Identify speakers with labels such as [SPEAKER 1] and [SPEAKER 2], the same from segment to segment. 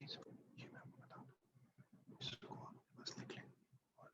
[SPEAKER 1] ये मैं आपको बता दूं, इसको आप बस लिख लें। और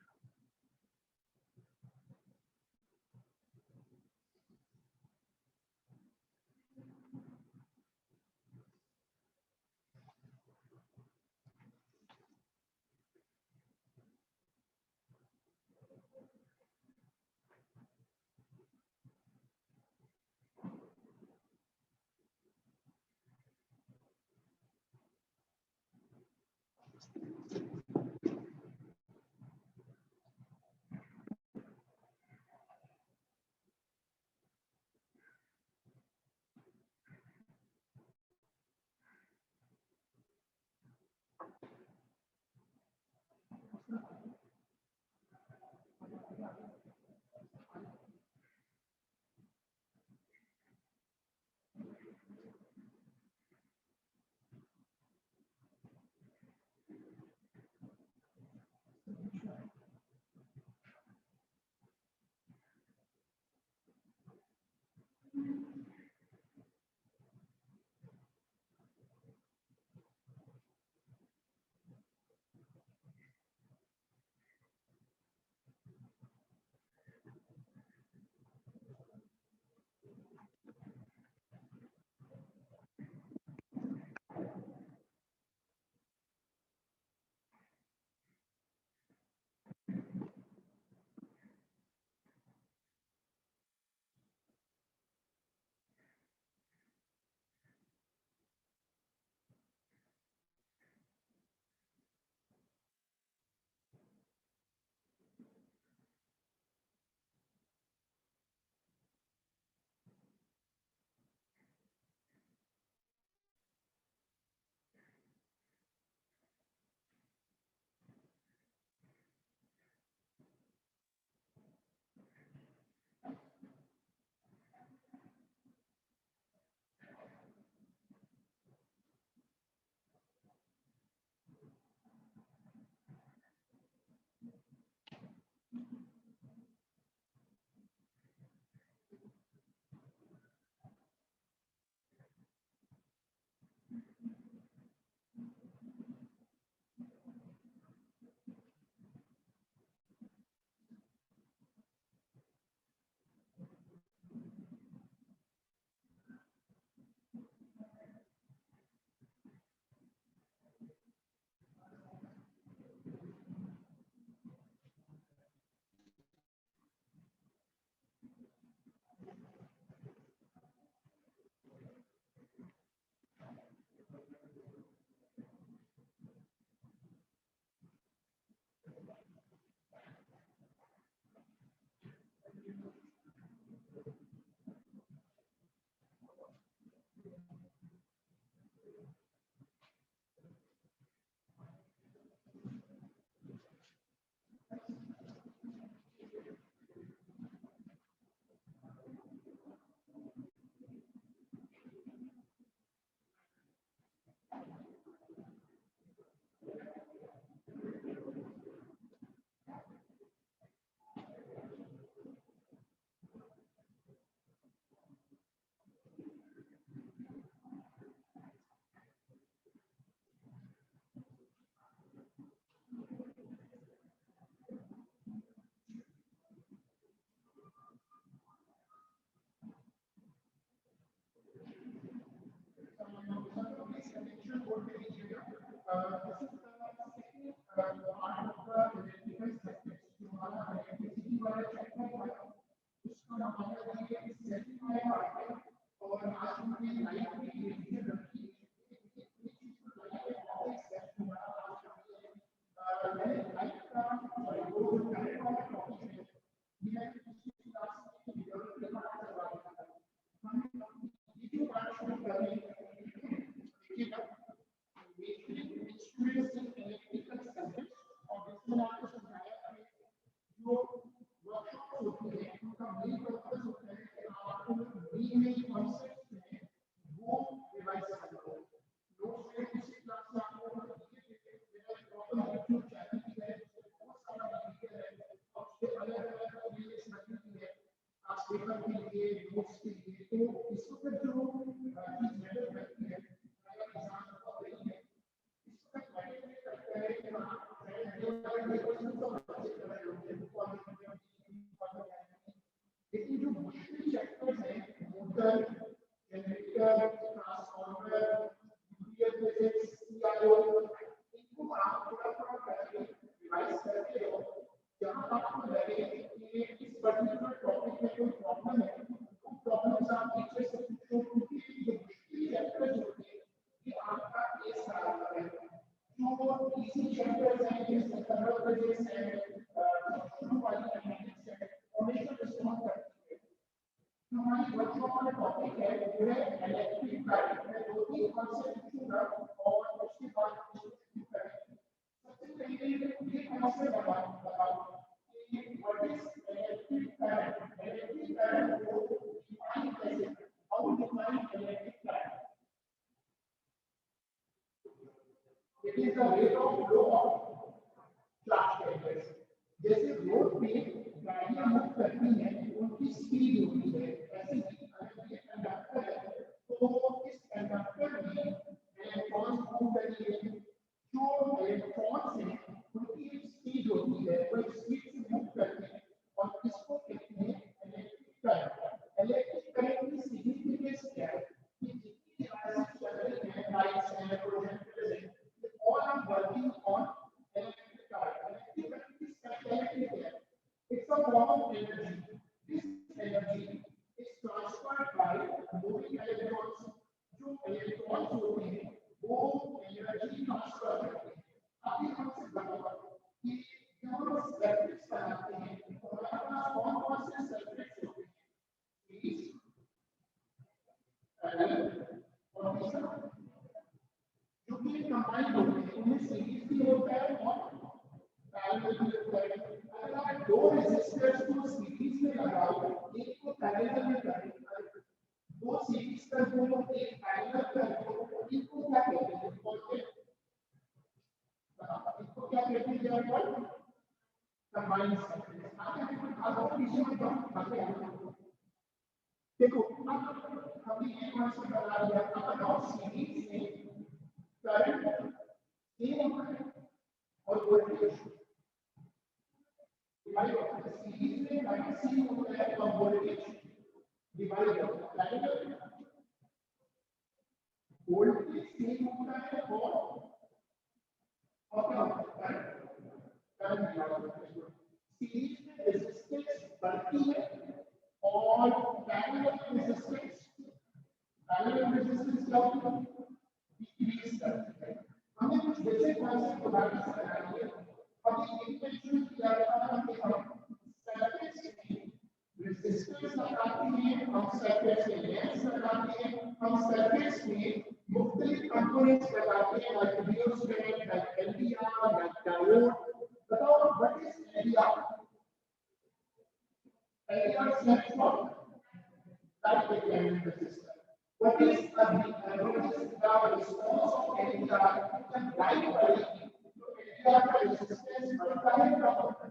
[SPEAKER 2] लेकिन जो मुश्किल चैप्टर्स हैं motor, generator, transformer, UPS physics, CIO, इनको आप थोड़ा थोड़ा करके रिवाइज करते हो। जहाँ आपको लगे कि इस पर्टिकुलर टॉपिक में कोई प्रॉब्लम है, वो प्रॉब्लम्स आप टीचर से पूछो, क्योंकि जो मुश्किल चैप्टर्स होते हैं ये आपका केस खराब है। जो इजी चैप्टर्स हैं जैसे कंट्रोल फिजिक्स है, शुरू वाली मैथमेटिक्स है, हमेशा रिस्पॉन्ड करती है। हमारी वर्कशॉप का टॉपिक है वो है इलेक्ट्रिक करंट। मैं दो तीन कॉन्सेप्ट पूछूंगा और उसके बाद इसको शुरू करेंगे। सबसे पहले ये कॉन्सेप्ट बताओ कि what is electric current. Electric current को डिफाइन कैसे, how define electric current. It is the rate of flow of charge carriers. जैसे रोड पे गाड़ियां मूव करती हैं उनकी स्पीड होती है, ऐसे ही अगर ये कंडक्टर है तो इस कंडक्टर में इलेक्ट्रॉन्स मूव करेंगे। जो इलेक्ट्रॉन्स हैं उनकी एक स्पीड होती है, वो स्पीड से मूव करते हैं और इसको कहते हैं इलेक्ट्रिक करंट। इलेक्ट्रिक करंट की सिग्निफिकेंस क्या है कि जितनी एसिड चल रही है, लाइट्स हैं, प्रोजेक्टर्स हैं, all are working on electric current. Electric current is electric है. It's a form of energy. This energy is transferred by moving electrons. जो electrons होते हैं वो energy transfer करते हैं. अभी हमसे बताओ कि जब हम सर्किट्स बनाते हैं तो हमारे पास कौन कौन से सर्किट्स होते हैं? सीरीज, पैरेलल और तीसरा जो कि कंबाइंड होते हैं, उनमें सीरीज भी होता है और पैरेलल भी होता है। अगर आप दो रेजिस्टर्स को सीरीज में लगाओ, एक को पैरेलल में करें, दो सीरीज कर दो, एक पैरेलल कर दो, इनको क्या कहते हैं? इसको क्या कहते हैं? जब कंबाइंड सर्किट आपको पीछे में देखो, अब हमने ये कॉन्सेप्ट बता दिया। अब बताओ सीरीज में करंट सेम होता है और वोल्टेज डिवाइड होता है। सीरीज में करंट सेम होता है और वोल्टेज डिवाइड होता है। वोल्टेज सेम होता है और क्या होता है? करंट डिवाइड होता है। सीरीज में रेजिस्टेंस बढ़ती है और पैरेलल रेजिस्टेंस क्या होता है? डिक्रीज करती है। हमें कुछ बेसिक कॉन्सेप्ट उदाहरण से लगाएंगे। अभी इंटेंशन किया था कि हम सर्किट्स में रेजिस्टेंस लगाते हैं, हम सर्किट्स में लेंस लगाते हैं, हम सर्किट्स में मुख्तलिफ कंपोनेंट्स लगाते हैं like rheostat, like LDR, like diode. बताओ what is LDR? LDR stands for light dependent resistor. What is the response of LDR when light varying? LDR का resistance बढ़ता है क्या होता है?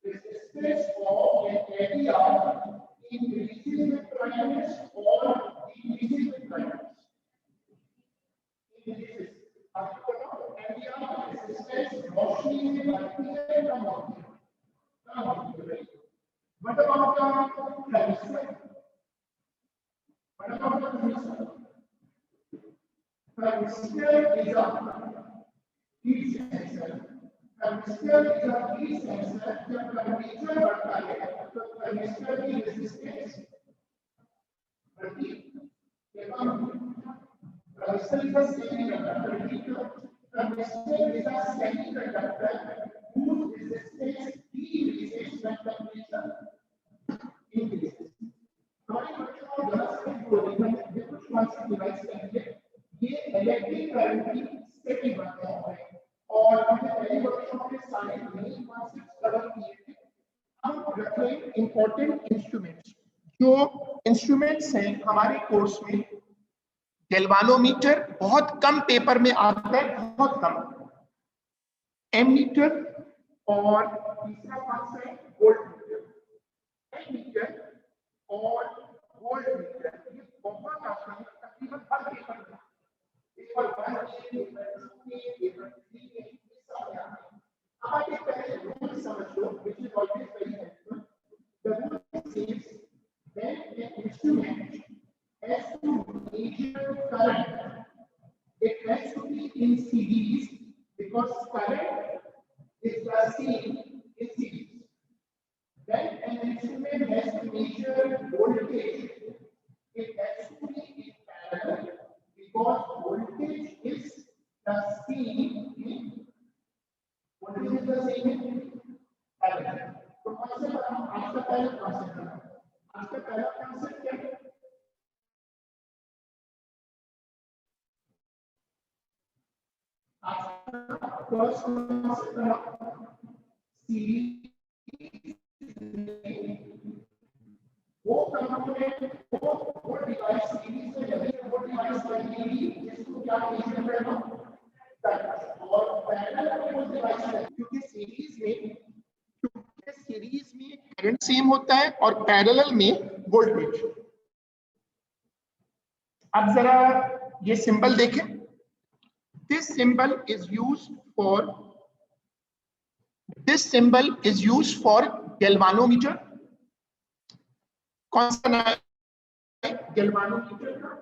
[SPEAKER 2] Resistance of an LDR increases with brightness or decreases with brightness. Increases. आपको बताओ LDR का resistance रोशनी में बढ़ती है कम होती है? कम होती है. What about the resistance? What about the resistor? The resistor is a heat sensor. The resistor is a heat sensor. जब टेम्परेचर बढ़ता है तो resistor की रेजिस्टेंस बढ़ती है. The resistor is a semiconductor. The resistor is a semiconductor whose resistance decreases when temperature increases. हमारे बच्चों को जरा से बोलेंगे ये कुछ कॉन्सेप्ट रिवाइज करेंगे। ये इलेक्ट्रिक करंट की सेटिंग बनाते हैं और हमने पहले वर्कशॉप में सारे मेन कॉन्सेप्ट्स कवर किए थे। अब रखें इंपॉर्टेंट इंस्ट्रूमेंट्स। जो इंस्ट्रूमेंट्स हैं हमारे कोर्स में, गैल्वानोमीटर बहुत कम पेपर में आता है, बहुत कम, एमीटर और तीसरा कौन सा है? वोल्टमीटर। एमीटर और वोल्टमीटर ये बहुत आता है तकरीबन हर पेपर में। पेपर 1 पेपर 2 पेपर 3 ये सब आता है। अब आप एक पहले रूल समझ लो, which is always very helpful. The rule says when an instrument has to measure current, it has to be in series because current is the same in series. When an instrument has to measure voltage, it has to be in parallel because voltage is the same in parallel. तो कौन से बनाओ? आज का पहला concept बनाओ. आज का पहला कॉन्सेप्ट क्या है? आज का फर्स्ट कॉन्सेप्ट बनाओ. सीरीज वो कंपोनेंट वो डिवाइस सीरीज में जब वो डिवाइस लगेगी जिसको क्या मेजर करना करंट और पैरेलल में वो डिवाइस क्योंकि सीरीज में करंट सेम होता है और पैरेलल में वोल्टेज. अब जरा ये सिंबल देखें. This symbol is used for galvanometer. कौन सा नाम है गैल्वानोमीटर का?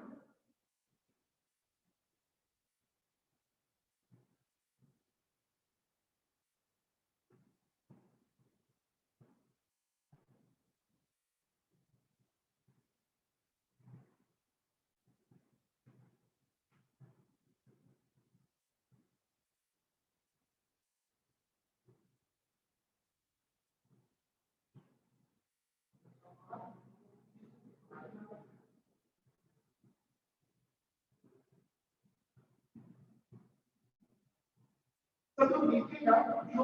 [SPEAKER 2] सब लोग देखिएगा जो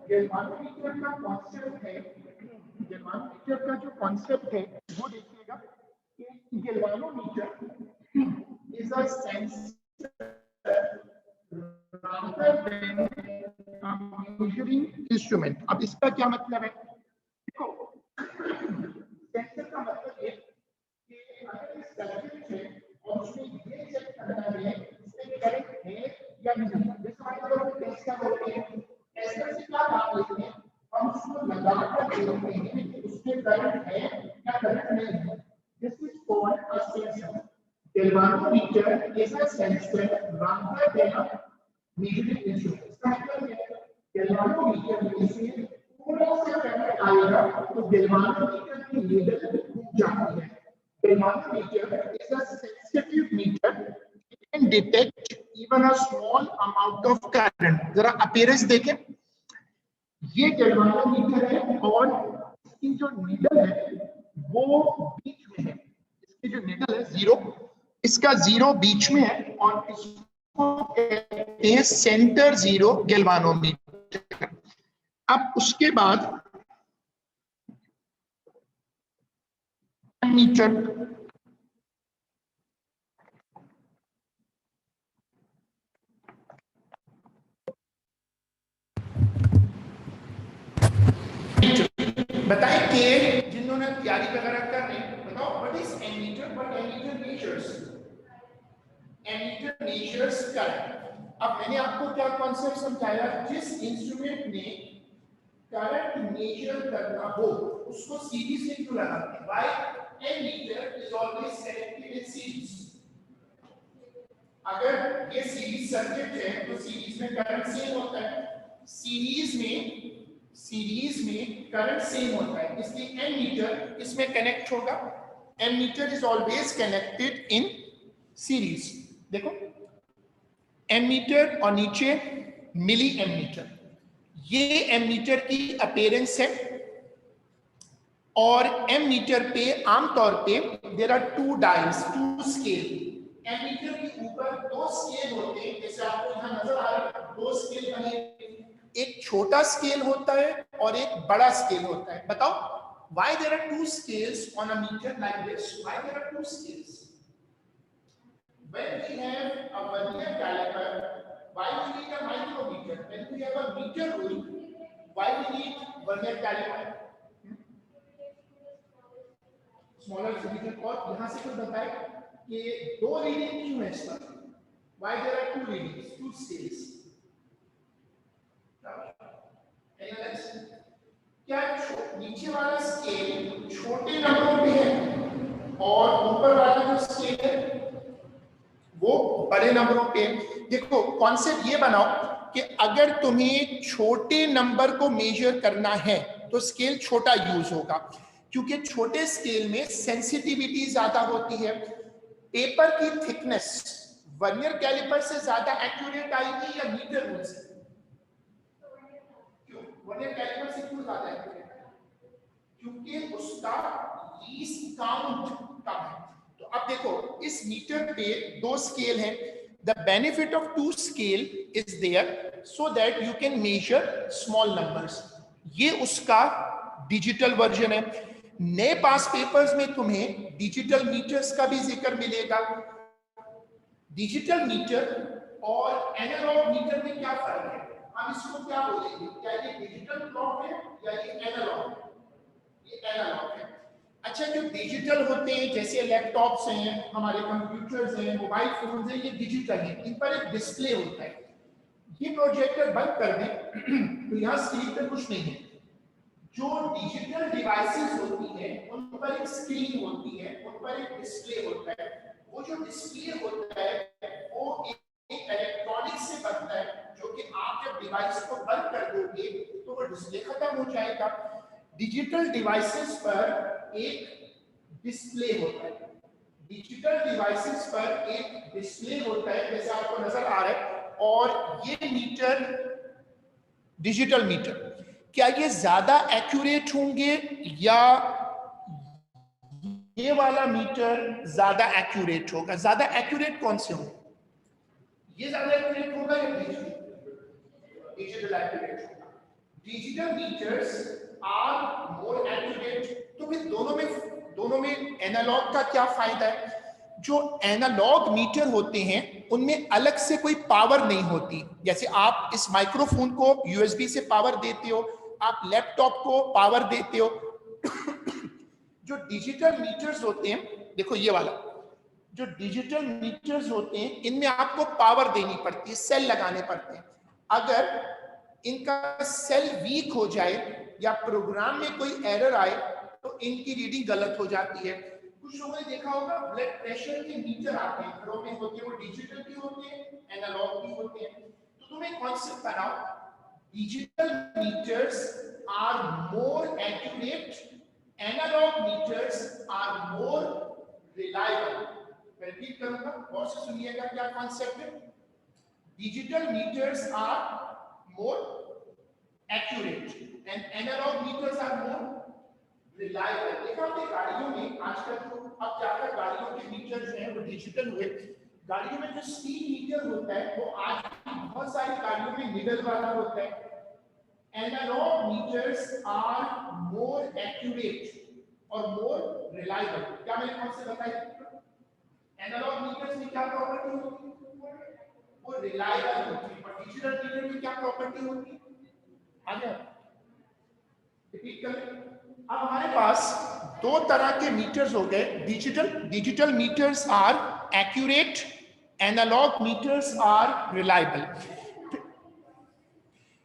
[SPEAKER 2] गैल्वानोमीटर का कॉन्सेप्ट है, गैल्वानोमीटर का जो कॉन्सेप्ट है वो देखिएगा कि galvanometer is a sensor rather than a measuring instrument. अब इसका क्या मतलब है? देखो सेंसर का मतलब ये कि अगर इस सर्किट है और उसमें ये चेक करना है इसमें करंट है या नहीं. टेस्टर होते हैं. टेस्टर से क्या काम लेते हैं? हम उसको लगाकर देखते हैं कि उसमें करंट है या करंट नहीं है. This is called a sensor. Galvanometer is a sensor rather than a measuring instrument. इसका मतलब है गैल्वानोमीटर में से थोड़ा सा करंट आएगा तो गैल्वानोमीटर की नीडल घूम जाती है. Galvanometer is a sensitive meter. Can detect even a small amount of current. जरा अपीयरेंस देखें. ये गैल्वानोमीटर है और इसकी जो नीडल है वो बीच में है. इसकी जो नीडल है जीरो, इसका जीरो बीच में है और इसको कहते हैं सेंटर जीरो गैल्वानोमीटर. अब उसके बाद मीटर बताएं कि जिन्होंने तैयारी वगैरह कर रहे हैं बताओ what is ammeter. What ammeter measures? Ammeter measures current. अब मैंने आपको क्या कॉन्सेप्ट समझाया? जिस इंस्ट्रूमेंट में करंट मेजर करना हो उसको सीरीज में क्यों लगाते हैं? Why ammeter is always connected in series. अगर ये सीरीज सर्किट है तो सीरीज में करंट सेम होता है. सीरीज में करंट सेम होता है इसलिए एमीटर इसमें कनेक्ट होगा. Ammeter is always connected in series. देखो एमीटर और नीचे मिली एमीटर. ये एमीटर की अपीयरेंस है और एमीटर पे आमतौर पे there are two dials, two scale. Ammeter के ऊपर दो स्केल होते हैं. जैसे आपको यहां नजर आ रहा है दो स्केल बने. एक छोटा स्केल होता है और एक बड़ा स्केल होता है. बताओ why there are two scales on a meter like this? Why there are two scales? When we have a vernier caliper, why we need a micrometer? When we have a meter rule, why we need vernier caliper? Smaller division. और यहाँ से कुछ बताए कि दो reading क्यों है इसका? Why there are two readings, two scales? क्या नीचे वाला स्केल छोटा नंबरों पे है और ऊपर वाला जो स्केल है वो बड़े नंबरों पे है। देखो कॉन्सेप्ट ये बनाओ कि अगर तुम्हें छोटे नंबर को मेजर करना है तो स्केल छोटा यूज होगा, क्योंकि छोटे स्केल में सेंसिटिविटी ज्यादा होती है। पेपर की थिकनेस वर्नियर कैलिपर से ज्यादा एक्यूरेट आएगी या मीटर रूल से? क्यों वर्नियर कैलिपर से क्यों ज्यादा एक्यूरेट? क्योंकि उसका लीस्ट काउंट कम है। तो अब देखो इस मीटर पे दो स्केल हैं। The benefit of two scale is there so that you can measure small numbers. ये उसका डिजिटल वर्जन है। नए पास पेपर्स में तुम्हें डिजिटल मीटर्स का भी जिक्र मिलेगा। डिजिटल मीटर और एनालॉग मीटर में क्या फर्क है, हम इसको क्या बोलेंगे? क्या ये डिजिटल क्लॉक है या ये एनालॉग है? ये एनालॉग है। अच्छा, जो डिजिटल होते हैं जैसे लैपटॉप्स हैं, हमारे कंप्यूटर्स हैं, मोबाइल फोन्स हैं, ये डिजिटल है, इन पर एक डिस्प्ले होता है। ये प्रोजेक्टर बंद कर दें तो यहाँ स्क्रीन पे कुछ नहीं है। जो डिजिटल डिवाइसेस होती हैं उन पर एक स्क्रीन होती है, उन पर एक डिस्प्ले होता है। वो जो डिस्प्ले होता है वो एक इलेक्ट्रॉनिक से बनता है, जो कि आप जब डिवाइस को बंद कर दोगे तो वो डिस्प्ले खत्म हो जाएगा। डिजिटल डिवाइसेस पर एक डिस्प्ले होता है, डिजिटल डिवाइसेस पर एक डिस्प्ले होता है जैसे आपको नजर आ रहा है। और ये मीटर डिजिटल मीटर, क्या ये ज्यादा एक्यूरेट होंगे या ये वाला मीटर ज्यादा एक्यूरेट होगा? ज्यादा एक्यूरेट कौन से होंगे? ये ज्यादा एक्यूरेट होगा या डिजिटल एक्यूरेट होगा? Digital meters are more accurate. तो फिर दोनों में एनालॉग का क्या फायदा है? जो एनालॉग मीटर होते हैं उनमें अलग से कोई पावर नहीं होती। जैसे आप इस माइक्रोफोन को यूएसबी से पावर देते हो, आप लैपटॉप को पावर देते हो। जो डिजिटल मीटर्स होते हैं, देखो ये वाला, जो डिजिटल मीटर्स होते हैं इनमें आपको पावर देनी पड़ती है, सेल लगाने पड़ते हैं। अगर इनका सेल वीक हो जाए या प्रोग्राम में कोई एरर आए तो इनकी रीडिंग गलत हो जाती है। कुछ लोगों ने देखा होगा ब्लड प्रेशर के मीटर आते हैं, घरों में होते हैं, वो डिजिटल भी होते हैं, एनालॉग भी होते हैं। तो तुम एक कॉन्सेप्ट बनाओ, digital meters are more accurate, analog meters are more reliable. मैं रिपीट करूंगा, और से सुनिएगा क्या कॉन्सेप्ट है। Digital meters are more accurate and analog meters are more reliable. देखा आपने गाड़ियों में आजकल तो अब जाकर गाड़ियों के मीटर जो है वो डिजिटल हुए। गाड़ियों में जो स्पीड मीटर होता है वो आज बहुत सारी गाड़ियों में निडल वाला होता है। Analog meters are more accurate और मोर रिलायबल। क्या मैंने कौन से बताया? एनालॉग मीटर्स में क्या प्रॉपर्टी होती है? वो रिलायबल होती है। और डिजिटल मीटर में क्या प्रॉपर्टी होती है? आगे रिपीट करें। अब हमारे पास दो तरह के मीटर्स हो गए। Digital meters are accurate, analog meters are reliable.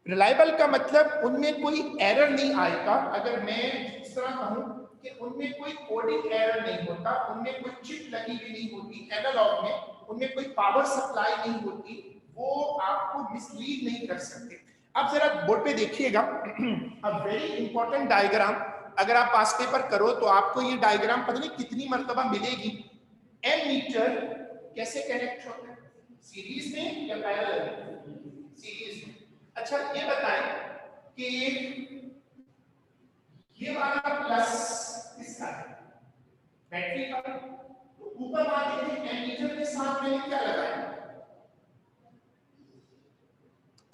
[SPEAKER 2] Reliable का मतलब उनमें कोई एरर नहीं आएगा। अगर मैं इस तरह कहूं कि उनमें कोई कोडिंग एरर नहीं होता, उनमें कोई चिप लगी हुई नहीं होती, एनालॉग में उनमें कोई पावर सप्लाई नहीं होती, वो आपको मिसलीड नहीं कर सकते। अब जरा बोर्ड पे देखिएगा, अब वेरी इंपॉर्टेंट डायग्राम, अगर आप पास पेपर करो तो आपको ये डायग्राम पता नहीं कितनी मर्तबा मिलेगी। एम मीटर कैसे कनेक्ट होता है, सीरीज में या पैरेलल में? सीरीज में। अच्छा ये बताएं कि ये वाला प्लस किसका है? बैटरी का। तो ऊपर बात देखिए, एमीटर के साथ मैंने क्या लगाया?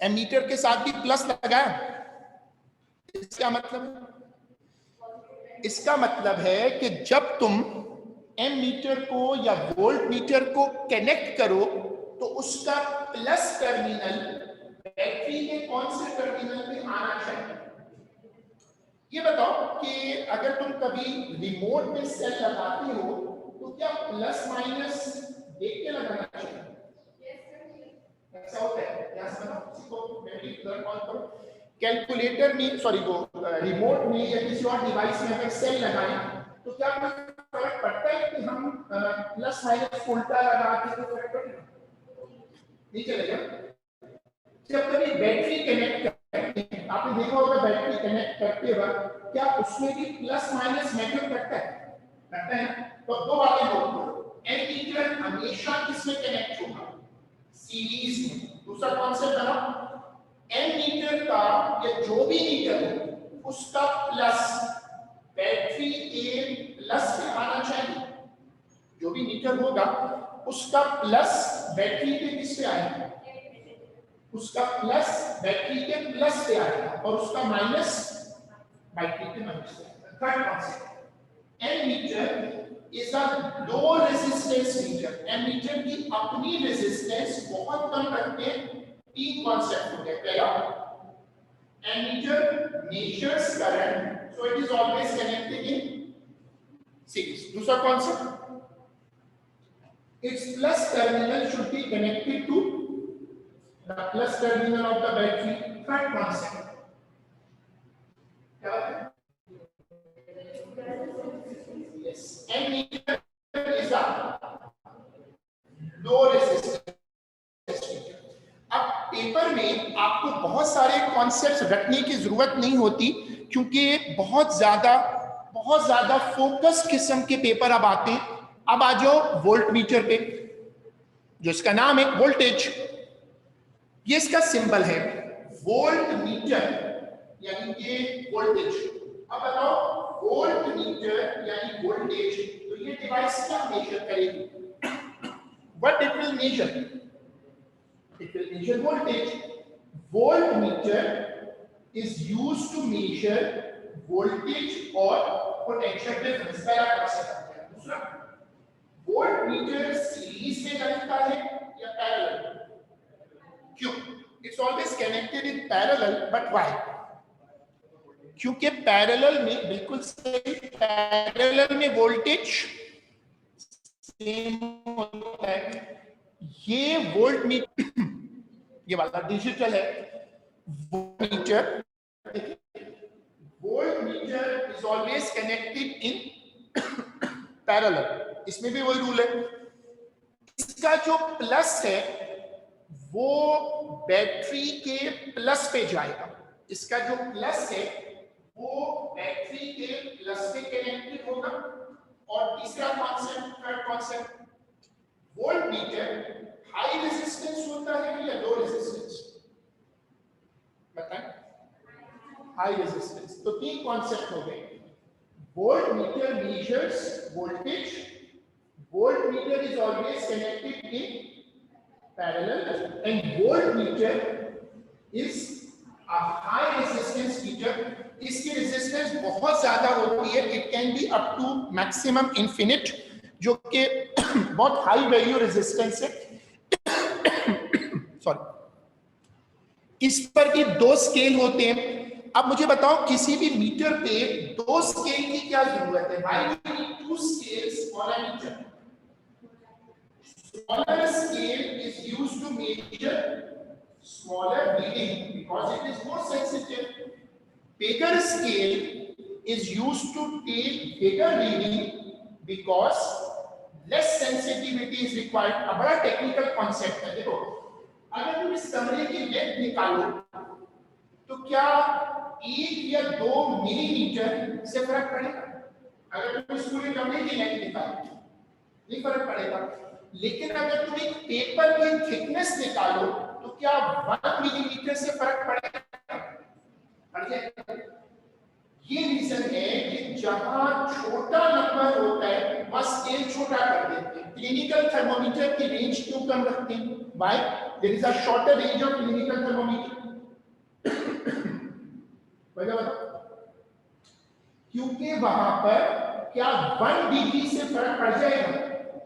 [SPEAKER 2] एमीटर के साथ भी प्लस लगाया। इसका मतलब है, इसका मतलब है कि जब तुम एम मीटर को या वोल्ट मीटर को कनेक्ट करो तो उसका प्लस टर्मिनल बैटरी के कौन से टर्मिनल पे आना चाहिए? ये बताओ कि अगर तुम कभी रिमोट में सेल लगाते हो तो क्या प्लस माइनस देख के लगाना चाहिए? ऐसा होता है। यहां से बताओ, किसी को बैटरी प्लग ऑन करो, कैलकुलेटर में, सॉरी वो रिमोट में या किसी और डिवाइस में अगर सेल लगाएं तो क्या फर्क पड़ता है कि हम प्लस माइनस उल्टा लगा के तो फर्क पड़ेगा? नहीं चलेगा। जब कभी बैटरी कनेक्ट करते हैं, आपने देखा होगा बैटरी कनेक्ट करते वक्त क्या उसमें भी प्लस माइनस मैटर करता है ना? तो दो बातें होती हैं। एमीटर हमेशा किसमें कनेक्ट होगा? सीरीज में। दूसरा कॉन्सेप्ट बनाओ, एमीटर का या जो भी मीटर हो उसका प्लस बैटरी के प्लस पे आना चाहिए। जो भी मीटर होगा उसका प्लस बैटरी के किस पे आएगा? उसका प्लस बैटरी के प्लस पे आएगा और उसका माइनस बैटरी के माइनस पे आएगा। Third concept, ammeter is a low resistance meter. Ammeter की अपनी रेजिस्टेंस बहुत कम रखते हैं। तीन कॉन्सेप्ट हो गए। पहला, ammeter measures current, so it is always connected in series. दूसरा concept, its plus terminal should be connected to the plus terminal of the battery. Third concept, yes, ammeter is a low resistance meter. अब paper में आपको बहुत सारे concepts रखने की जरूरत नहीं होती क्योंकि बहुत ज्यादा फोकस किस्म के पेपर अब आते हैं। अब आ जाओ वोल्ट मीटर पे, जो इसका नाम है वोल्टेज। ये इसका सिंबल है वोल्ट मीटर, यानी कि वोल्टेज। अब बताओ वोल्ट मीटर यानी वोल्टेज, तो ये डिवाइस क्या मेजर करेगी? What it will measure? It will measure voltage. Volt meter is used to measure voltage और पोटेंशियल डिफरेंस। पहला कॉन्सेप्ट है। दूसरा, वोल्ट मीटर सीरीज में लगता है या पैरेलल? क्यों? It's always connected in parallel, but why? क्योंकि पैरेलल में, बिल्कुल सही, पैरेलल में वोल्टेज सेम होता है। ये वोल्ट मीटर, ये वाला डिजिटल है। Volt meter is always connected in parallel. इसमें भी वही रूल है। इसका जो प्लस है वो बैटरी के प्लस पे जाएगा। इसका जो प्लस है वो बैटरी के प्लस पे कनेक्टेड होगा। और तीसरा concept, third concept, volt meter high resistance होता है या लो रेजिस्टेंस? बताएं। High resistance. तो तीन कॉन्सेप्ट हो गए। Volt meter measures voltage. Voltmeter is always connected in parallel, and voltmeter is a high resistance meter. इसकी रेजिस्टेंस बहुत ज्यादा होती है। It can be up to maximum infinite, जो कि बहुत हाई वैल्यू रेजिस्टेंस है। सॉरी। इस पर भी दो स्केल होते हैं। अब मुझे बताओ, किसी भी मीटर पे दो स्केल की क्या जरूरत है? Why do we need two scales on a meter? Smaller scale is used to measure smaller reading because it is more sensitive. Bigger scale is used to take bigger reading because less sensitivity is required. अब बड़ा technical concept है। देखो, अगर तुम इस कमरे की length निकालो तो क्या 1 या 2 मिलीमीटर से फर्क पड़ेगा? अगर तुम इस पूरे कमरे की लेंथ निकालो नहीं फर्क पड़ेगा। लेकिन अगर तुम एक पेपर की थिकनेस निकालो तो क्या 1 मिलीमीटर से फर्क पड़ेगा? ये रीजन है कि जहां छोटा नंबर होता है वहां स्केल छोटा कर देते हैं। क्लिनिकल थर्मोमीटर की रेंज क्यों कम रखते हैं? Why? There is a shorter range of clinical thermometer. क्योंकि वहां पर क्या 1 डिग्री से फर्क पड़ जाएगा?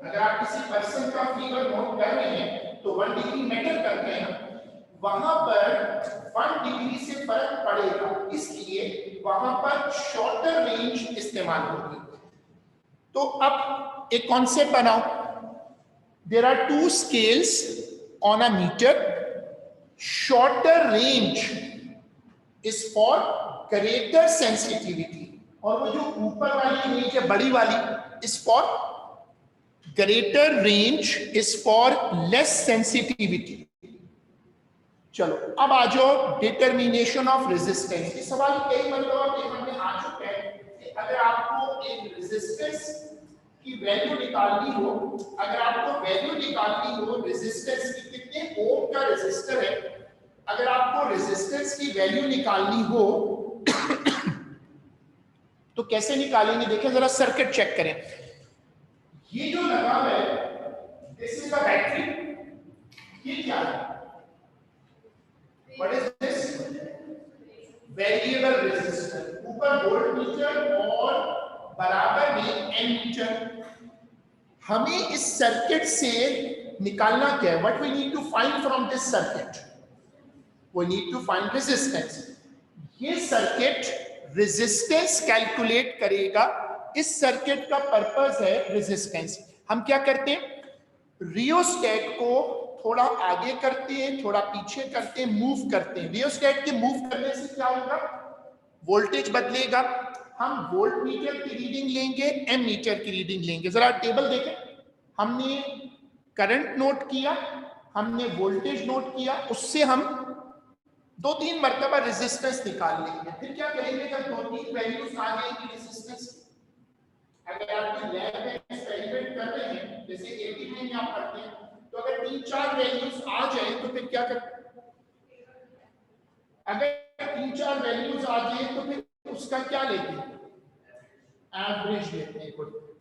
[SPEAKER 2] अगर आप किसी पर्सन का फीवर नोट कर रहे हैं तो 1 डिग्री मैटर करते हैं। वहां पर 1 डिग्री से फर्क पड़ेगा, इसलिए वहां पर शॉर्टर रेंज इस्तेमाल होगी। तो अब एक कॉन्सेप्ट बनाओ। There are 2 scales on a meter. Shorter range is for greater sensitivity और वो जो ऊपर वाली रेंज है बड़ी वाली is for greater range, is for less sensitivity. चलो अब आ जाओ डिटर्मिनेशन ऑफ रेजिस्टेंस। ये सवाल कई मतलब पेपर में आ चुका है कि अगर आपको एक रेजिस्टेंस की वैल्यू निकालनी हो, अगर आपको वैल्यू निकालनी हो रेजिस्टेंस की, कितने ओम का रेजिस्टर है, अगर आपको रेजिस्टेंस की वैल्यू निकालनी हो तो कैसे निकालेंगे? देखिए जरा सर्किट चेक करें। ये जो लगा है दिस इज द बैटरी, ये क्या है? What is this? Variable resistor. ऊपर वोल्ट मीटर और बराबर में एमीटर। हमें इस सर्किट से निकालना क्या है? What we need to find from this circuit? We need to find resistance. ये सर्किट रेजिस्टेंस कैलकुलेट करेगा। इस सर्किट का पर्पस है रेजिस्टेंस। हम क्या करते हैं? रियोस्टेट को थोड़ा आगे करते हैं, थोड़ा पीछे करते हैं, मूव करते हैं। रियोस्टेट के मूव करने से क्या होगा? वोल्टेज बदलेगा। हम वोल्ट मीटर की रीडिंग लेंगे, एम मीटर की रीडिंग लेंगे। जरा टेबल देखें, हमने करंट नोट किया, हमने वोल्टेज नोट किया, उससे हम 2-3 मरतबा रेजिस्टेंस निकाल लेंगे। फिर क्या करेंगे? जब 2-3 वैल्यूज आ जाएंगी रेजिस्टेंस, अगर आप लैब में एक्सपेरिमेंट कर रहे हैं, जैसे 80 में आप करते हैं, तो अगर 3-4 वैल्यूज आ जाए तो फिर क्या करें? अगर 3-4 वैल्यूज आ जाए तो फिर उसका क्या लेते हैं? एवरेज लेते हैं।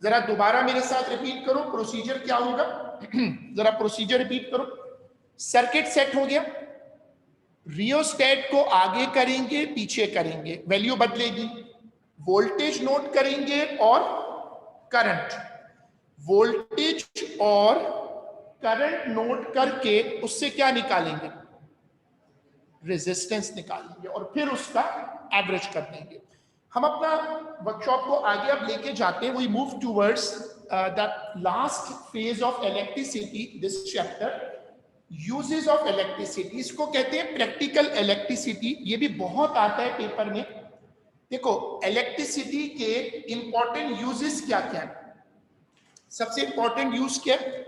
[SPEAKER 2] जरा दोबारा मेरे साथ रिपीट करो, प्रोसीजर क्या होगा? जरा प्रोसीजर रिपीट करो। सर्किट सेट हो गया, रियोस्टेट को आगे करेंगे, पीछे करेंगे, वैल्यू बदलेगी। वोल्टेज नोट करेंगे और करंट, वोल्टेज और करंट नोट करके उससे क्या निकालेंगे? रेजिस्टेंस निकालेंगे और फिर उसका एवरेज कर देंगे। हम अपना वर्कशॉप को आगे अब लेके जाते हैं। We move towards the last phase of electricity, this chapter uses of electricity. इसको कहते हैं प्रैक्टिकल इलेक्ट्रिसिटी। ये भी बहुत आता है पेपर में। देखो इलेक्ट्रिसिटी के इंपॉर्टेंट यूजेस क्या क्या है? सबसे इंपॉर्टेंट यूज क्या है?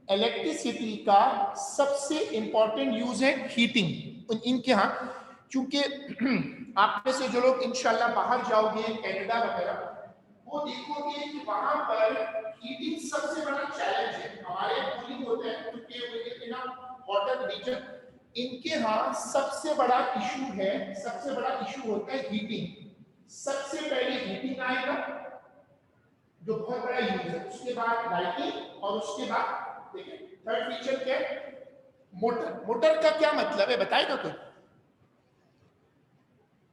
[SPEAKER 2] इलेक्ट्रिसिटी का सबसे इंपॉर्टेंट यूज है हीटिंग। इनके यहाँ क्योंकि आप में से जो लोग इंशाल्लाह बाहर जाओगे कनाडा वगैरह, वो देखोगे कि वहां पर हीटिंग सबसे बड़ा चैलेंज है। हमारे कूलिंग होता है क्योंकि वाटर रीजन, इनके यहाँ सबसे बड़ा इशू है, सबसे बड़ा इशू होता है हीटिंग। सबसे पहले हीटिंग आएगा जो बहुत बड़ा यूज है, उसके बाद लाइटिंग और उसके बाद देखिए थर्ड फीचर क्या है? मोटर। मोटर का क्या मतलब है बताएगा कोई?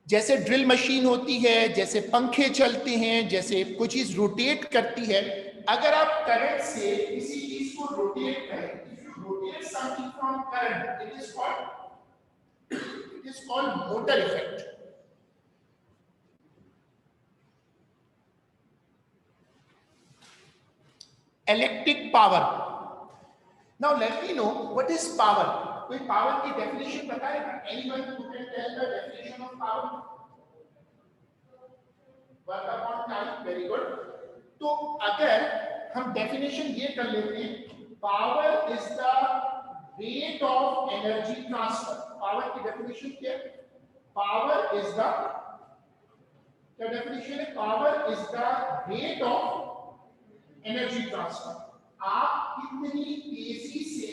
[SPEAKER 2] जैसे ड्रिल मशीन होती है, जैसे पंखे चलते हैं, जैसे कोई चीज रोटेट करती है, अगर आप करंट से किसी चीज को रोटेट करें, if you rotate something from current, it is called motor effect. Electric power. Now let me know what is power. कोई पावर की डेफिनेशन बताएगा? Anyone who can tell the definition of power? Work upon time. Very good. तो अगर हम definition ये कर लेते हैं, power is the rate of energy transfer. Power की डेफिनेशन क्या है? पावर इज द, क्या डेफिनेशन है? Power is the rate of energy transfer. आप कितनी तेजी से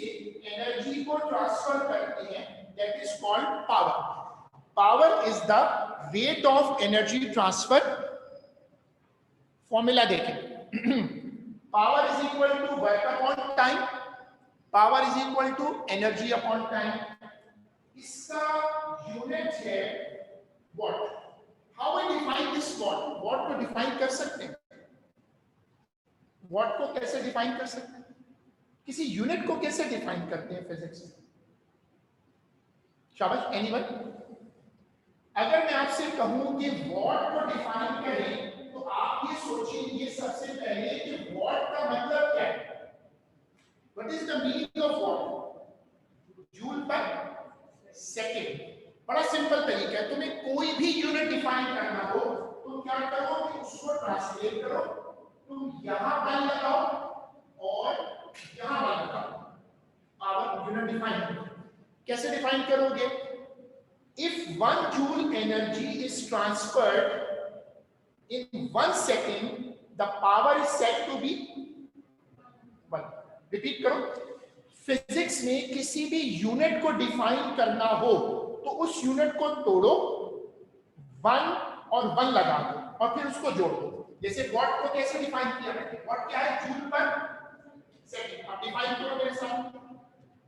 [SPEAKER 2] एनर्जी को ट्रांसफर करते हैं, that is called power. Power is the rate of energy transfer. Formula देखें, power is equal to work upon time, power is equal to energy upon time. इसका unit है watt. How we define this watt? Watt को define कर सकते हैं? What को कैसे define कर सकते हैं? किसी यूनिट को कैसे डिफाइन करते हैं फिजिक्स में? शाबाश, एनीवन? अगर मैं आपसे कहूं कि वॉट को डिफाइन करें, तो आप ये सोचिए सबसे पहले कि वॉट का मतलब क्या है? What is the meaning of what? Joule पर सेकेंड। बड़ा सिंपल तरीका है। तुम्हें कोई भी यूनिट डिफाइन करना हो, तुम क्या करो कि उसको ट्रांसलेट करो, तुम यहां 1 लगाओ और यहां 1 लगाओ, पावर यूनिट डिफाइन करो। कैसे डिफाइन करोगे? If 1 joule energy is transferred in 1 second, the power is said to be 1. Repeat करो, फिजिक्स में किसी भी यूनिट को डिफाइन करना हो तो उस यूनिट को तोड़ो, 1 और 1 लगा दो और फिर उसको जोड़ दो। जैसे वॉट को कैसे डिफाइन किया मैंने? वॉट क्या है? जूल पर सेकंड। अब डिफाइन करो मेरे साथ।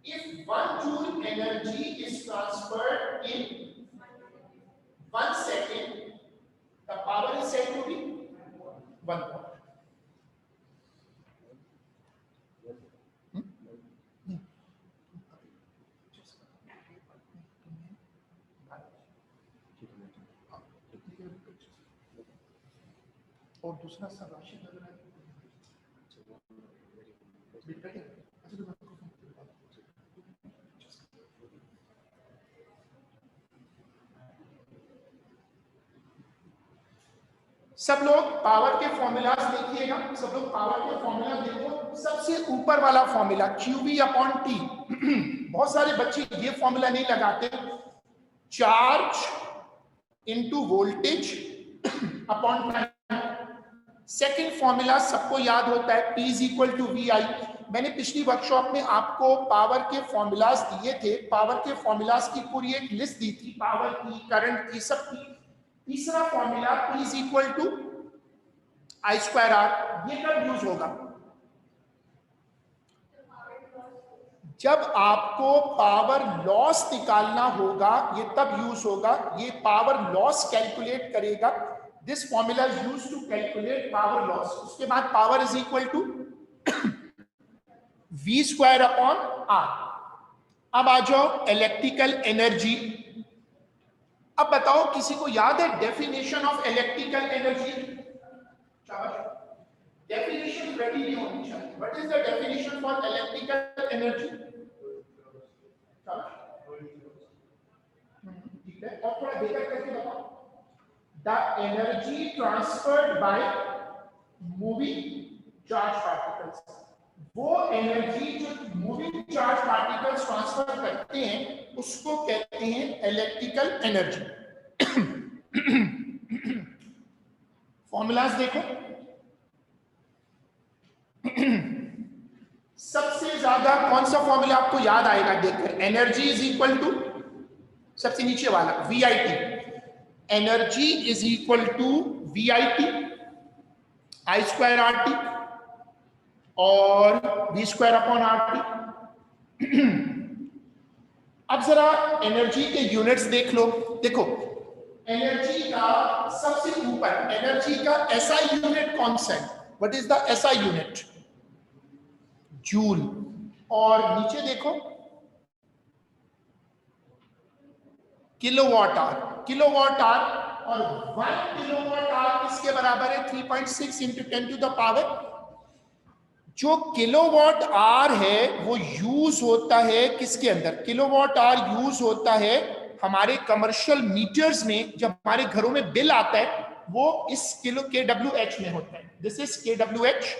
[SPEAKER 2] If 1 joule energy is transferred in 1 second, the power is said to be 1 watt. और दूसरा सब राशि लग रहा है। सब लोग पावर के फॉर्मूलाज देखिएगा, सब लोग पावर के फॉर्मूला देखो। सबसे ऊपर वाला फॉर्मूला QV अपॉन T, बहुत सारे बच्चे ये फॉर्मूला नहीं लगाते। Charge into voltage upon time. Second formula सबको याद होता है, P is equal to VI। मैंने पिछली वर्कशॉप में आपको पावर के फॉर्मूलाज दिए थे, पावर के फॉर्मूलाज की पूरी एक लिस्ट दी थी, पावर की, करंट की, सब की। तीसरा formula P is equal to I square R, ये कब यूज होगा? जब आपको पावर लॉस निकालना होगा, ये तब यूज होगा। ये पावर लॉस कैलकुलेट करेगा। This formula is used to calculate power loss. उसके बाद power is equal to V square upon R। अब आ जाओ इलेक्ट्रिकल एनर्जी। अब बताओ, किसी को याद है definition of electrical energy? Definition ready नहीं होनी चाहिए। What is the definition for electrical energy? ठीक है, और थोड़ा बेहतर करके बताओ। The energy transferred by moving charge particles. वो एनर्जी जो मूविंग चार्ज पार्टिकल्स ट्रांसफर करते हैं उसको कहते हैं इलेक्ट्रिकल एनर्जी। फॉर्मूलाज देखो। सबसे ज्यादा कौन सा फॉर्मूला आपको याद आएगा देखकर? एनर्जी इज इक्वल टू, सबसे नीचे वाला VIT। Energy is equal to VIT, I square RT और V स्क्वायर अपॉन RT। अब जरा एनर्जी के यूनिट्स देख लो। देखो, एनर्जी का सबसे ऊपर एनर्जी का SI यूनिट कौन सा है? What is the SI unit? Joule. और नीचे देखो किलोवाट आवर। किलोवाट आवर, और 1 किलोवाट आवर किसके बराबर है? 3.6 इंटू 10 टू द पावर। जो किलोवाट आवर है वो यूज होता है किसके अंदर? किलोवाट आवर यूज होता है हमारे कमर्शियल मीटर्स में। जब हमारे घरों में बिल आता है वो इस किलो kWh में होता है। दिस इज kWh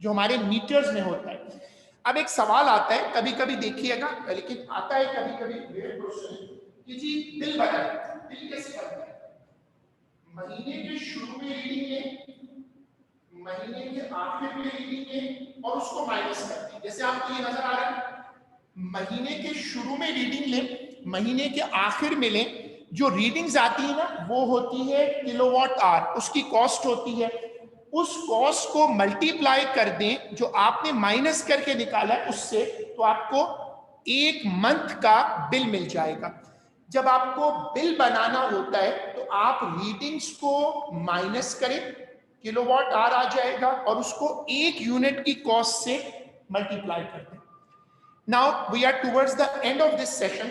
[SPEAKER 2] जो हमारे मीटर्स में होता है। अब एक सवाल आता है, कभी कभी देखिएगा, लेकिन आता है कभी कभी कि जी बिल बनाए, बिल कैसे बनता है? महीने के शुरू में रीडिंग लें, महीने के आखिर में रीडिंग लें और उसको माइनस करते हैं। जैसे आपको ये नजर आ रहा है, महीने के शुरू में रीडिंग लें, महीने के आखिर में लें। जो रीडिंग्स आती है ना वो होती है किलोवाट आवर, उसकी कॉस्ट होती है। उस कॉस्ट को मल्टीप्लाई कर दें जो आपने माइनस करके निकाला है उससे, तो आपको एक मंथ का बिल मिल जाएगा। जब आपको बिल बनाना होता है तो आप रीडिंग्स को माइनस करें, किलोवाट आवर आ जाएगा, और उसको एक यूनिट की कॉस्ट से मल्टीप्लाई कर दें। Now we are towards the end of this session.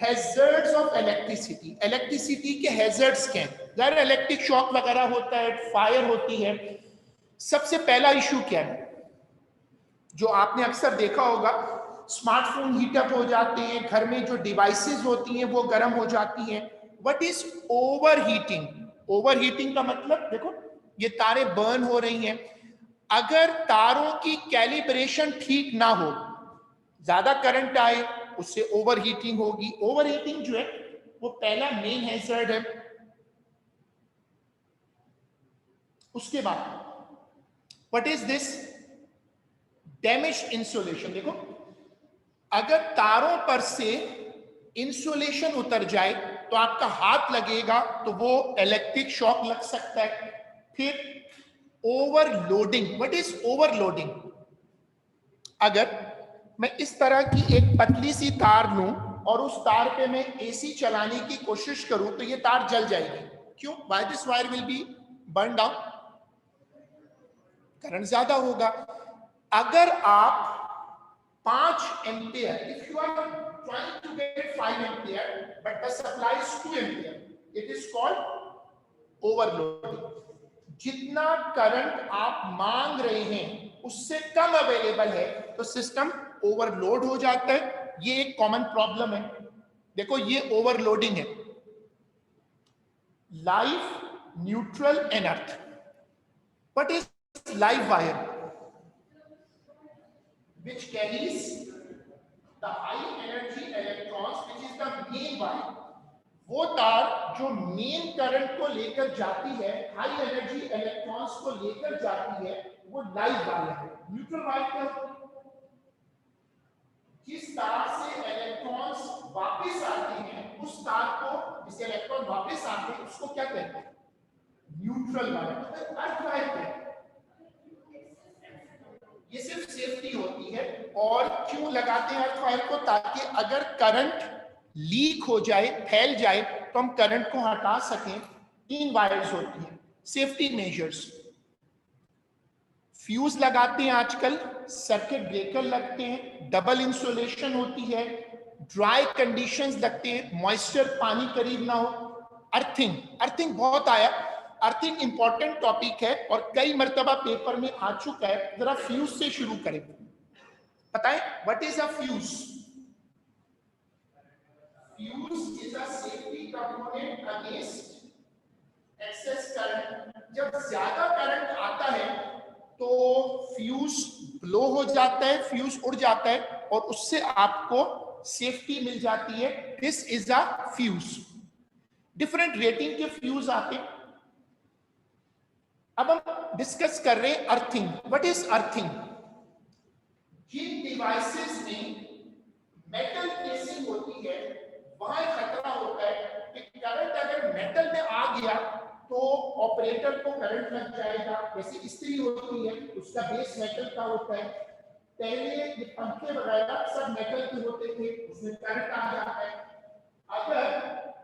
[SPEAKER 2] Hazards of electricity. Electricity के हैजर्ड्स क्या हैं? ज़ाहिर इलेक्ट्रिक शॉक वगैरह होता है, फायर होती है। सबसे पहला इशू क्या है जो आपने अक्सर देखा होगा? स्मार्टफोन हीटअप हो जाते हैं, घर में जो डिवाइसेस होती हैं वो गर्म हो जाती हैं। What is over heating?
[SPEAKER 3] Over heating का मतलब देखो ये तारें बर्न हो रही हैं, अगर तारों की कैलिब्रेशन ठीक ना हो, ज्यादा करंट आए, उससे ओवर हीटिंग होगी। ओवर हीटिंग जो है वो पहला मेन हैजर्ड है। उसके बाद what is this? Damage insulation. देखो अगर तारों पर से इंसुलेशन उतर जाए तो आपका हाथ लगेगा तो वो इलेक्ट्रिक शॉक लग सकता है। फिर ओवरलोडिंग। What is overloading? अगर मैं इस तरह की एक पतली सी तार लूं और उस तार पे मैं एसी चलाने की कोशिश करूं तो ये तार जल जाएगी। क्यों? Why this wire will be burn down? Current ज्यादा होगा। अगर आप 5 ampere, if you are trying to get 5 ampere but the supply is 2 ampere, it is called overloading. जितना करंट आप मांग रहे हैं उससे कम अवेलेबल है तो सिस्टम ओवरलोड हो जाता है। ये एक कॉमन प्रॉब्लम है। देखो ये ओवरलोडिंग है। Live, neutral and earth. What is live wire? Which carries the high energy electrons, which is the main wire. वो तार जो मेन करंट को लेकर जाती है, हाई एनर्जी इलेक्ट्रॉन्स को लेकर जाती है, वो लाइव वायर है। न्यूट्रल वायर क्या होती है? जिस तार से इलेक्ट्रॉन्स वापस आते हैं उस तार को, जिससे इलेक्ट्रॉन वापस आते हैं उसको क्या कहते हैं? Neutral wire. तो अर्थ वायर क्या है? ये सिर्फ सेफ्टी होती है। और क्यों लगाते हैं अर्थ वायर को? ताकि अगर करंट लीक हो जाए, फैल जाए, तो हम करंट को हटा सकें। 3 वायर्स होती हैं। सेफ्टी मेजर्स, फ्यूज लगाते हैं आजकल, सर्किट ब्रेकर लगते हैं, डबल इंसुलेशन होती है, ड्राई कंडीशंस लगते हैं, मॉइस्चर पानी करीब ना हो। अर्थिंग, अर्थिंग बहुत आया। अर्थिंग इंपॉर्टेंट टॉपिक है और कई मर्तबा पेपर में आ चुका है। जरा फ्यूज से शुरू करें। बताएं what is a fuse? Fuse is a safety component against excess current. जब ज्यादा करंट आता है तो फ्यूज ब्लो हो जाता है, फ्यूज उड़ जाता है और उससे आपको सेफ्टी मिल जाती है। This is a fuse. Different rating के फ्यूज आते हैं। अब हम डिस्कस कर रहे हैं अर्थिंग। What is earthing? जिन डिवाइसेस में मेटल केसिंग होती है वहां खतरा होता है कि करंट अगर मेटल में आ गया तो ऑपरेटर को करंट लग जाएगा। जैसे इस्त्री होती है, उसका बेस मेटल का होता है। पहले ये पंखे वगैरह सब मेटल के होते थे, उसमें करंट आ जाता है। अगर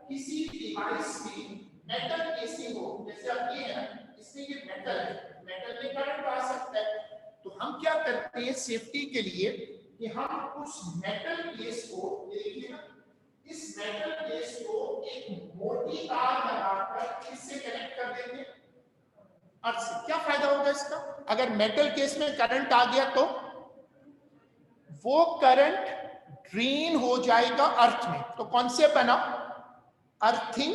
[SPEAKER 3] किसी डिवाइस में मेटल केसिंग हो, जैसे अब ये है, इसमें ये मेटल है, मेटल में करंट आ सकता है। तो हम क्या करते हैं सेफ्टी के लिए कि हम उस मेटल केस को, देखिए ना, इस मेटल केस को एक मोटी तार लगाकर इससे कनेक्ट कर देंगे अर्थ से। क्या फायदा होगा इसका? अगर मेटल केस में करंट आ गया तो वो करंट ड्रेन हो जाएगा अर्थ में। तो कॉन्सेप्ट बना, earthing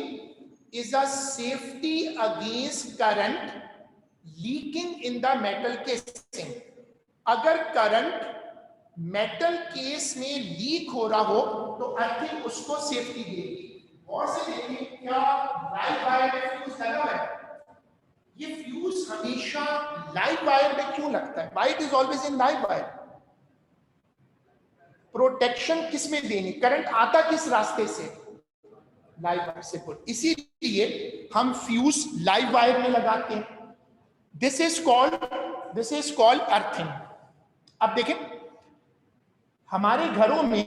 [SPEAKER 3] is a safety against current leaking in the metal casing. अगर करंट मेटल केस में लीक हो रहा हो तो अर्थिंग उसको सेफ्टी देगी। और से देखिए क्या लाइव वायर में फ्यूज लगा है। ये फ्यूज हमेशा लाइव वायर में क्यों लगता है? Why it is always in live wire? Protection किस में देनी? करंट आता किस रास्ते से? लाइव वायर से। इसीलिए हम फ्यूज लाइव वायर में लगाते हैं। This is called earthing. अब देखें, हमारे घरों में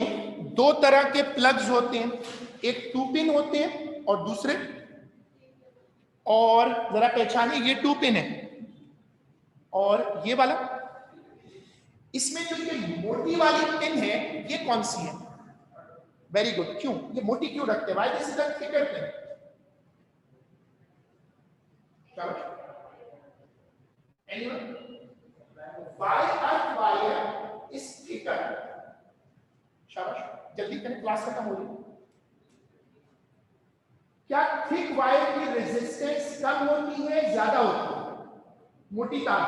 [SPEAKER 3] 2 तरह के प्लग्स होते हैं, एक 2 पिन होते हैं और दूसरे, और जरा पहचानिए, ये 2 पिन है और ये वाला। इसमें जो ये मोटी वाली पिन है ये कौन सी है? Very good. क्यों ये मोटी क्यों रखते हैं? Why this is the thicker pin? Anyone? Why earth wire is thicker? शाबाश, जल्दी करें, क्लास खत्म हो रही। क्या थिक वायर की रेजिस्टेंस कम होती है ज्यादा होती है? मोटी तार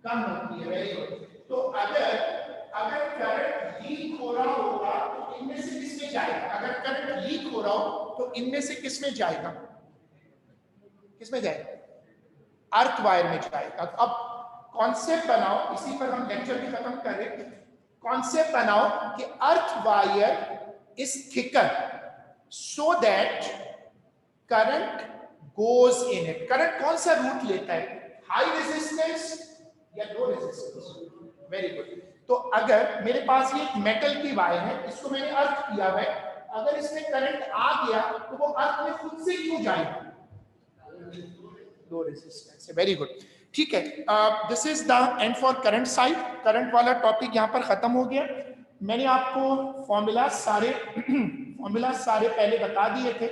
[SPEAKER 3] कम होती है। Very good. तो अगर अगर करंट लीक हो रहा होगा तो इनमें से किसमें जाएगा? अगर करंट लीक हो रहा हो तो इनमें से किसमें जाएगा? किसमें जाएगा? अर्थ वायर में जाएगा। अब कॉन्सेप्ट बनाओ, इसी पर हम लेक्चर भी खत्म कर रहे हैं। कॉन्सेप्ट बनाओ कि earth wire is thicker so that current goes in it. Current कौन सा रूट लेता है? हाई रेजिस्टेंस या लो रेजिस्टेंस? Very good. तो अगर मेरे पास ये एक मेटल की वायर है, इसको मैंने अर्थ किया हुआ है, अगर इसमें करंट आ गया तो वो अर्थ में खुद से क्यों जाएगा? Low resistance. वेरी गुड, ठीक है। This is the end for current side. Current वाला टॉपिक यहाँ पर खत्म हो गया। मैंने आपको फॉर्मूला सारे पहले बता दिए थे,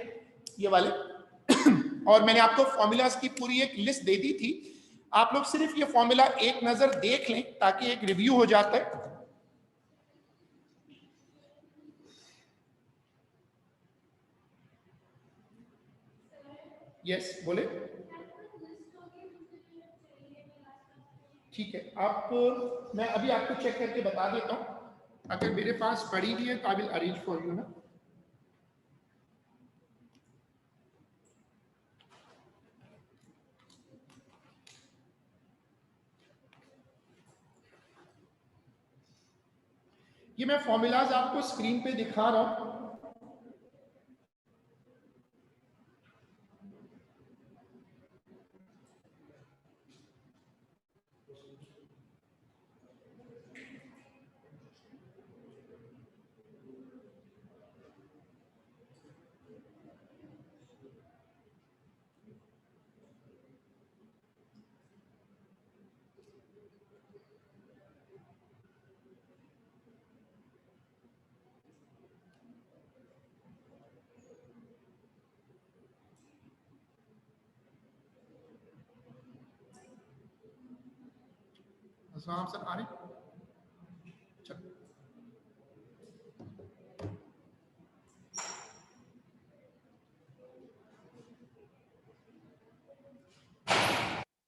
[SPEAKER 3] ये वाले और मैंने आपको फॉर्मूलाज की पूरी एक लिस्ट दे दी थी। आप लोग सिर्फ ये फॉर्मूला एक नजर देख लें ताकि एक रिव्यू हो जाता है। यस, बोले। ठीक है, आप मैं अभी आपको चेक करके बता देता हूं। अगर मेरे पास पड़ी हुई है तो I will arrange for you ना। ये मैं फॉर्मूलाज आपको स्क्रीन पे दिखा रहा हूं। अस्सलाम सर, आ रहे